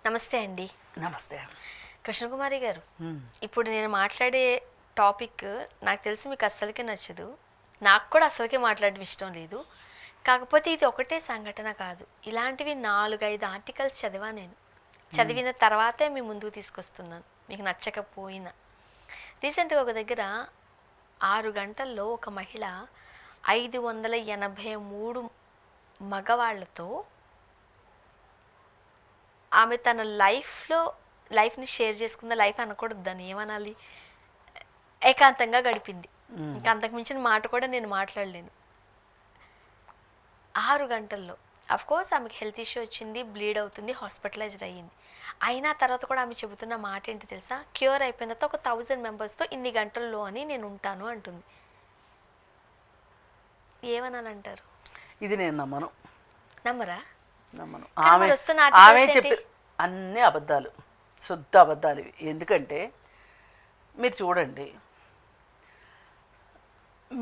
నమస్తే అండి. నమస్తే. కృష్ణకుమారి గారు, ఇప్పుడు నేను మాట్లాడే టాపిక్ నాకు తెలిసి మీకు అస్సలకే నచ్చదు. నాకు కూడా అస్సలకే మాట్లాడడం ఇష్టం లేదు. కాకపోతే ఇది ఒకటే సంఘటన కాదు, ఇలాంటివి 4-5 ఆర్టికల్స్ చదివా నేను. చదివిన తర్వాతే మీ ముందుకు తీసుకొస్తున్నాను, మీకు నచ్చకపోయినా. రీసెంట్గా ఒక దగ్గర 6 గంటల్లో ఒక మహిళ 583 మగవాళ్లతో ఆమె తన లైఫ్ని షేర్ చేసుకుందా, లైఫ్ అనకూడదు, దాన్ని ఏమనాలి, ఏకాంతంగా గడిపింది. ఇంకా అంతకు మించిన మాట కూడా నేను మాట్లాడలేను. 6 గంటల్లో కోర్స్ ఆమెకి హెల్త్ ఇష్యూ వచ్చింది, బ్లీడ్ అవుతుంది, హాస్పిటలైజ్డ్ అయ్యింది. అయినా తర్వాత కూడా ఆమె చెబుతున్న మాట ఏంటి తెలుసా? క్యూర్ అయిపోయిన తర్వాత ఒక 1000 మెంబర్స్తో ఇన్ని గంటల్లో అని నేను ఉంటాను అంటుంది. ఏమనాలంటారు? ఇది నేను నమ్మను. నమ్మరా? నమ్మను. వస్తున్న ఆమె చెప్పి అన్ని అబద్ధాలు, శుద్ధ అబద్ధాలు ఇవి. ఎందుకంటే మీరు చూడండి,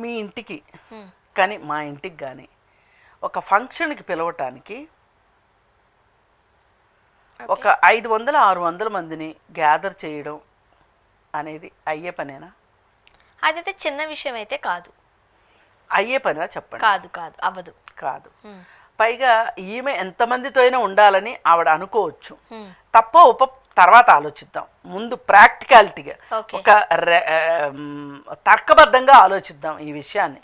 మీ ఇంటికి కానీ మా ఇంటికి కానీ ఒక ఫంక్షన్కి పిలవటానికి ఒక 500-600 మందిని గ్యాదర్ చేయడం అనేది అయ్యే పనేనా? అదైతే చిన్న విషయం అయితే కాదు. అయ్యే పనా చెప్పండి? కాదు, కాదు, అవ్వదు. కాదు. పైగా ఈమె ఎంతమందితో అయినా ఉండాలని ఆవిడ అనుకోవచ్చు. తప్ప ఉప తర్వాత ఆలోచిద్దాం. ముందు ప్రాక్టికాలిటీగా ఒక తర్కబద్ధంగా ఆలోచిద్దాం ఈ విషయాన్ని.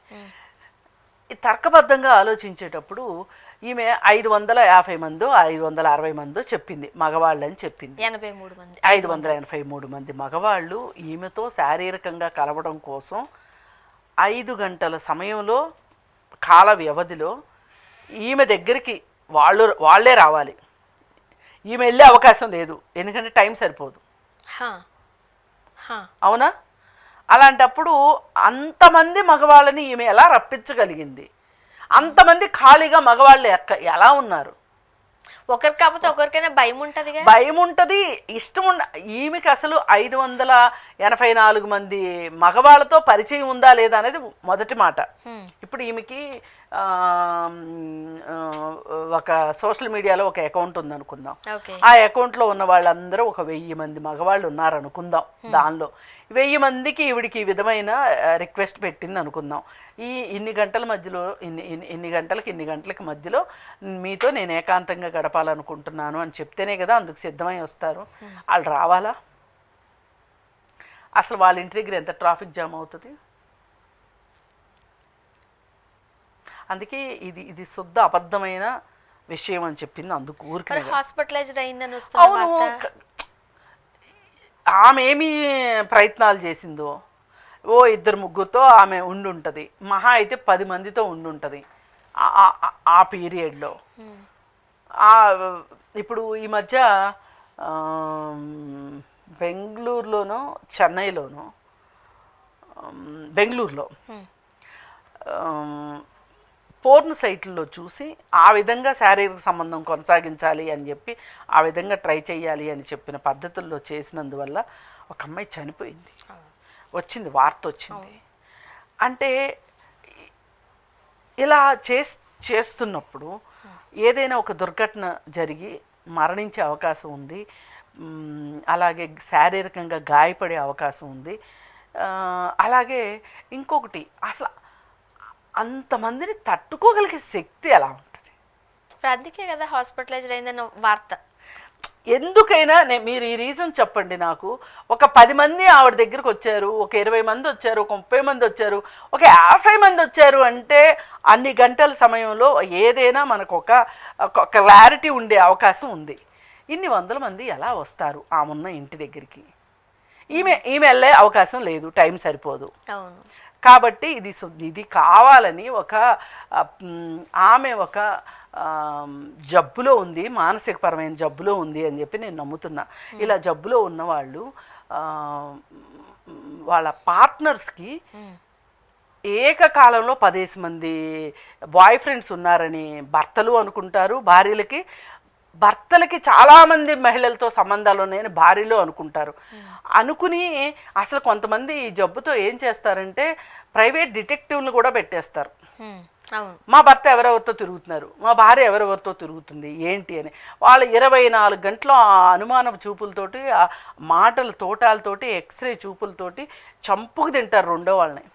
ఈ తర్కబద్ధంగా ఆలోచించేటప్పుడు ఈమె 550 మందో 560 మందో చెప్పింది, మగవాళ్ళని చెప్పింది. 583 మంది మగవాళ్ళు ఈమెతో శారీరకంగా కలవడం కోసం 5 గంటల సమయంలో, కాల వ్యవధిలో ఈమె దగ్గరికి వాళ్ళే రావాలి. ఈమె వెళ్ళే అవకాశం లేదు, ఎందుకంటే టైం సరిపోదు. అవునా? అలాంటప్పుడు అంతమంది మగవాళ్ళని ఈమె ఎలా రప్పించగలిగింది? అంతమంది ఖాళీగా మగవాళ్ళు ఎలా ఉన్నారు? ఒకరికి కాకపోతే ఒకరికైనా భయం ఉంటుంది, భయం ఉంటుంది, ఇష్టం ఈమెకి అసలు 584 మంది మగవాళ్ళతో పరిచయం ఉందా లేదా అనేది మొదటి మాట. ఇప్పుడు ఈమెకి ఒక సోషల్ మీడియాలో ఒక అకౌంట్ ఉంది అనుకుందాం. ఆ అకౌంట్లో ఉన్న వాళ్ళందరూ ఒక 1000 మంది మగవాళ్ళు ఉన్నారనుకుందాం. దానిలో 1000 మందికి ఈవిడికి ఈ విధమైన రిక్వెస్ట్ పెట్టింది అనుకుందాం. ఇన్ని గంటల మధ్యలో, ఇన్ని గంటలకి మధ్యలో మీతో నేను ఏకాంతంగా గడపాలనుకుంటున్నాను అని చెప్తేనే కదా అందుకు సిద్ధమై వస్తారు. వాళ్ళు రావాలా? అసలు వాళ్ళ ఇంటి దగ్గర ఎంత ట్రాఫిక్ జామ్ అవుతుంది? అందుకే ఇది శుద్ధ అబద్ధమైన విషయం అని చెప్పింది. అందుకు ఊరికి హాస్పిటలైజ్డ్ అయిందని. అవును, ఆమె ఏమి ప్రయత్నాలు చేసిందో, 2-3తో ఆమె ఉండుంటుంది, మహా అయితే 10 మందితో ఉండుంటుంది ఆ పీరియడ్లో. ఇప్పుడు ఈ మధ్య బెంగళూరులోనో చెన్నైలోనో, బెంగళూరులో పోర్న్ సైట్లలో చూసి ఆ విధంగా శారీరక సంబంధం కొనసాగించాలి అని చెప్పి ఆ విధంగా ట్రై చేయాలి అని చెప్పిన పద్ధతుల్లో చేసినందువల్ల ఒక అమ్మాయి చనిపోయింది, వార్త వచ్చింది. అంటే ఇలా చేస్తున్నప్పుడు ఏదైనా ఒక దుర్ఘటన జరిగి మరణించే అవకాశం ఉంది, అలాగే శారీరకంగా గాయపడే అవకాశం ఉంది. అలాగే ఇంకొకటి, అసలు అంతమందిని తట్టుకోగలిగే శక్తి ఎలా ఉంటుంది? అందుకే కదా హాస్పిటలైజ్డ్ అయిందన్న వార్త. ఎందుకైనా మీరు ఈ రీజన్ చెప్పండి నాకు. ఒక 10 మంది ఆవిడ దగ్గరకు వచ్చారు, ఒక 20 మంది వచ్చారు, ఒక 30 మంది వచ్చారు, ఒక 50 మంది వచ్చారు అంటే అన్ని గంటల సమయంలో ఏదైనా మనకు ఒక క్లారిటీ ఉండే అవకాశం ఉంది. ఇన్ని 100 మంది ఎలా వస్తారు ఆమె ఉన్న ఇంటి దగ్గరికి? ఈమె వెళ్ళే అవకాశం లేదు, టైం సరిపోదు. అవును. కాబట్టి ఇది కావాలని ఆమె ఒక జబ్బులో ఉంది, మానసికపరమైన జబ్బులో ఉంది అని చెప్పి నేను నమ్ముతున్నా. ఇలా జబ్బులో ఉన్నవాళ్ళు వాళ్ళ పార్ట్నర్స్కి ఏకకాలంలో 10 మంది బాయ్ ఫ్రెండ్స్ ఉన్నారని భర్తలు అనుకుంటారు. భర్తలకి చాలామంది మహిళలతో సంబంధాలు ఉన్నాయని భార్యలు అనుకుంటారు. అనుకుని అసలు కొంతమంది ఈ జబ్బుతో ఏం చేస్తారంటే ప్రైవేట్ డిటెక్టివ్లు కూడా పెట్టేస్తారు. అవును. మా భర్త ఎవరెవరితో తిరుగుతున్నారు, మా భార్య ఎవరెవరితో తిరుగుతుంది ఏంటి అని వాళ్ళు 24 గంటలు ఆ అనుమానపు చూపులతోటి, ఆ మాటల తోటాలతోటి, ఎక్స్రే చూపులతోటి చంపుకు తింటారు రెండో వాళ్ళని.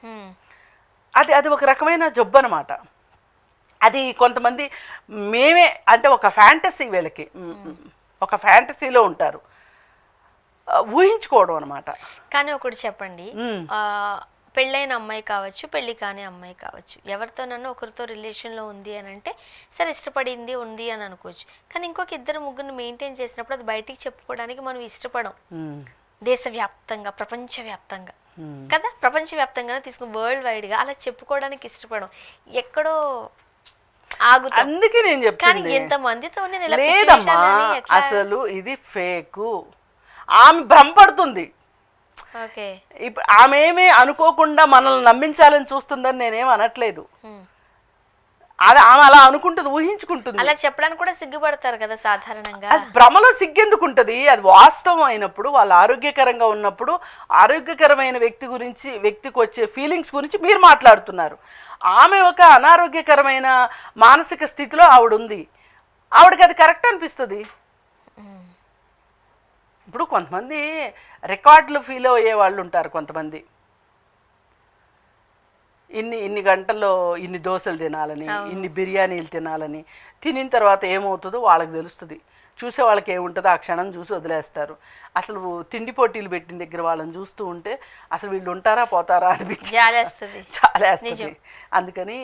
అది ఒక రకమైన జబ్బు అనమాట. అది కొంతమంది మేమే అంటే ఒక ఫ్యాంటసీ, వీళ్ళకి ఒక ఫ్యాంటసీలో ఉంటారు, ఊహించుకోవడం అనమాట. కానీ ఒకటి చెప్పండి, పెళ్ళైన అమ్మాయి కావచ్చు, పెళ్ళి కాని అమ్మాయి కావచ్చు, ఎవరితోనన్నా ఒకరితో రిలేషన్లో ఉంది అని అంటే సరే ఇష్టపడింది ఉంది అని అనుకోవచ్చు. కానీ ఇంకొక ఇద్దరు ముగ్గురిని మెయింటైన్ చేసినప్పుడు అది బయటికి చెప్పుకోవడానికి మనం ఇష్టపడం. దేశవ్యాప్తంగా, ప్రపంచవ్యాప్తంగా కదా, ప్రపంచవ్యాప్తంగానే తీసుకుని వరల్డ్ వైడ్గా అలా చెప్పుకోవడానికి ఇష్టపడం. ఎక్కడో ఆగుతాం. అందుకే నేను కానీ చెప్తాను, ఎంతమందితో లేదమ్మా అసలు ఇది ఫేకు. ఆమె భ్రమపడుతుంది. ఓకే, ఇప్పుడు ఆమె ఏమీ అనుకోకుండా మనల్ని నమ్మించాలని చూస్తుందని నేనేం అనట్లేదు. అది ఆమె అలా అనుకుంటుంది, ఊహించుకుంటుంది. అలా చెప్పడానికి కూడా సిగ్గుపడతారు కదా సాధారణంగా. అది భ్రమలో సిగ్గెందుకుంటుంది? అది వాస్తవం అయినప్పుడు, వాళ్ళు ఆరోగ్యకరంగా ఉన్నప్పుడు, ఆరోగ్యకరమైన వ్యక్తికి వచ్చే ఫీలింగ్స్ గురించి మీరు మాట్లాడుతున్నారు. ఆమె ఒక అనారోగ్యకరమైన మానసిక స్థితిలో ఆవిడ ఉంది, ఆవిడకి అది కరెక్ట్ అనిపిస్తుంది. ఇప్పుడు కొంతమంది రికార్డులు ఫీల్ అయ్యే వాళ్ళు ఉంటారు. కొంతమంది ఇన్ని గంటల్లో ఇన్ని దోశలు తినాలని, ఇన్ని బిర్యానీలు తినాలని, తినిన తర్వాత ఏమవుతుందో వాళ్ళకి తెలుస్తుంది. చూసే వాళ్ళకి ఏముంటుందో ఆ క్షణం చూసి వదిలేస్తారు. అసలు తిండి పోటీలు పెట్టిన దగ్గర వాళ్ళని చూస్తూ ఉంటే అసలు వీళ్ళు ఉంటారా పోతారా అనిపించి చాలేస్తుంది. అందుకని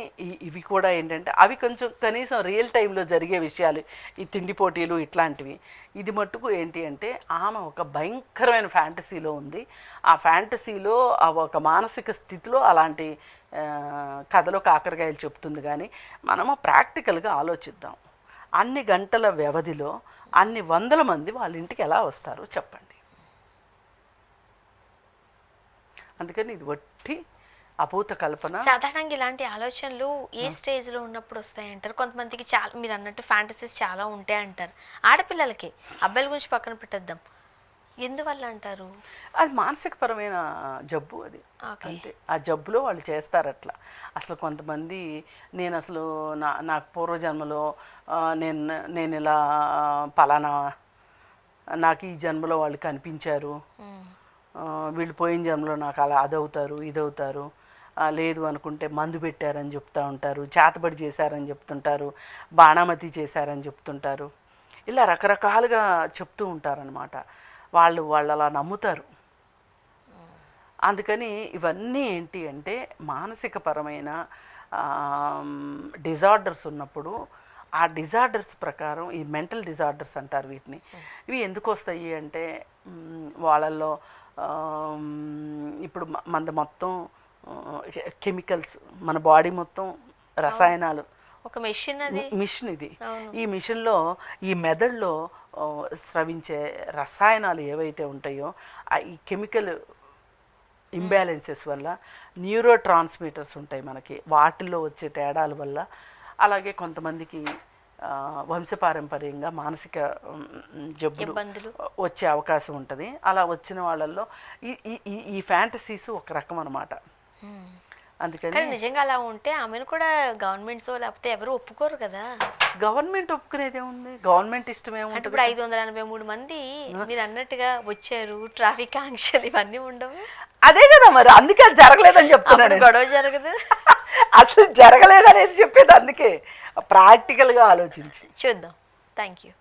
ఇవి కూడా ఏంటంటే అవి కొంచెం కనీసం రియల్ టైంలో జరిగే విషయాలు, ఈ తిండి పోటీలు ఇట్లాంటివి. ఇది మట్టుకు ఏంటి అంటే ఆమె ఒక భయంకరమైన ఫ్యాంటసీలో ఉంది. ఆ ఫ్యాంటసీలో ఒక మానసిక స్థితిలో అలాంటి కథలో కాకరకాయలు చెప్తుంది. కానీ మనము ప్రాక్టికల్గా ఆలోచిద్దాం. అన్ని గంటల వ్యవధిలో అన్ని వందల మంది వాళ్ళ ఇంటికి ఎలా వస్తారో చెప్పండి. అందుకని ఇది వట్టి అభూత కల్పన. సాధారణంగా ఇలాంటి ఆలోచనలు ఏ స్టేజ్లో ఉన్నప్పుడు వస్తాయి అంటారు? కొంతమందికి చాలా, మీరు అన్నట్టు ఫ్యాంటసీస్ చాలా ఉంటాయి అంటారు. ఆడపిల్లలకి, అబ్బాయిల గురించి పక్కన పెట్టేద్దాం, ఎందువల్ల అంటారు? అది మానసికపరమైన జబ్బు. అది అంతే, ఆ జబ్బులో వాళ్ళు చేస్తారు అట్లా. అసలు కొంతమంది నేను అసలు నాకు పూర్వజన్మలో నేను ఇలా పలానా, నాకు ఈ జన్మలో వాళ్ళు కనిపించారు, వీళ్ళు పోయిన జన్మలో నాకు అలా అదవుతారు ఇదవుతారు, లేదు అనుకుంటే మందు పెట్టారని చెప్తూ ఉంటారు, చేతబడి చేశారని చెప్తుంటారు, బాణామతి చేశారని చెప్తుంటారు. ఇలా రకరకాలుగా చెప్తూ ఉంటారనమాట. వాళ్ళు అలా నమ్ముతారు. అందుకని ఇవన్నీ ఏంటి అంటే మానసికపరమైన డిజార్డర్స్ ఉన్నప్పుడు ఆ డిజార్డర్స్ ప్రకారం, ఈ మెంటల్ డిజార్డర్స్ అంటారు వీటిని. ఇవి ఎందుకు వస్తాయి అంటే వాళ్ళల్లో ఇప్పుడు మనది మొత్తం కెమికల్స్, మన బాడీ మొత్తం రసాయనాలు, ఒక మిషన్ ఇది. ఈ మిషన్లో, ఈ మెదడులో స్రవించే రసాయనాలు ఏవైతే ఉంటాయో ఈ కెమికల్ ఇంబ్యాలెన్సెస్ వల్ల న్యూరో ట్రాన్స్మిటర్స్ ఉంటాయి మనకి, వాటిల్లో వచ్చే తేడాల వల్ల, అలాగే కొంతమందికి వంశపారంపర్యంగా మానసిక జబ్బులు వచ్చే అవకాశం ఉంటుంది. అలా వచ్చిన వాళ్ళల్లో ఈ ఫ్యాంటసీస్ ఒక రకం అన్నమాట. అందుకని నిజంగా అలా ఉంటే ఆమెను కూడా గవర్నమెంట్స్ లేకపోతే ఎవరు ఒప్పుకోరు కదా. గవర్నమెంట్ ఒప్పుకునేదే ఉంది, గవర్నమెంట్ ఇష్టమేముంటుంది. ఇప్పుడు 583 మంది మీరు అన్నట్టుగా వచ్చారు, ట్రాఫిక్ ఆంక్షలు ఇవన్నీ ఉండవు. అదే కదా మరి, అందుకే అది జరగలేదని చెప్తున్నాను. గొడవ జరగదు, అసలు జరగలేదనేది చెప్పేది. అందుకే ప్రాక్టికల్గా ఆలోచించి చూద్దాం. Thank you.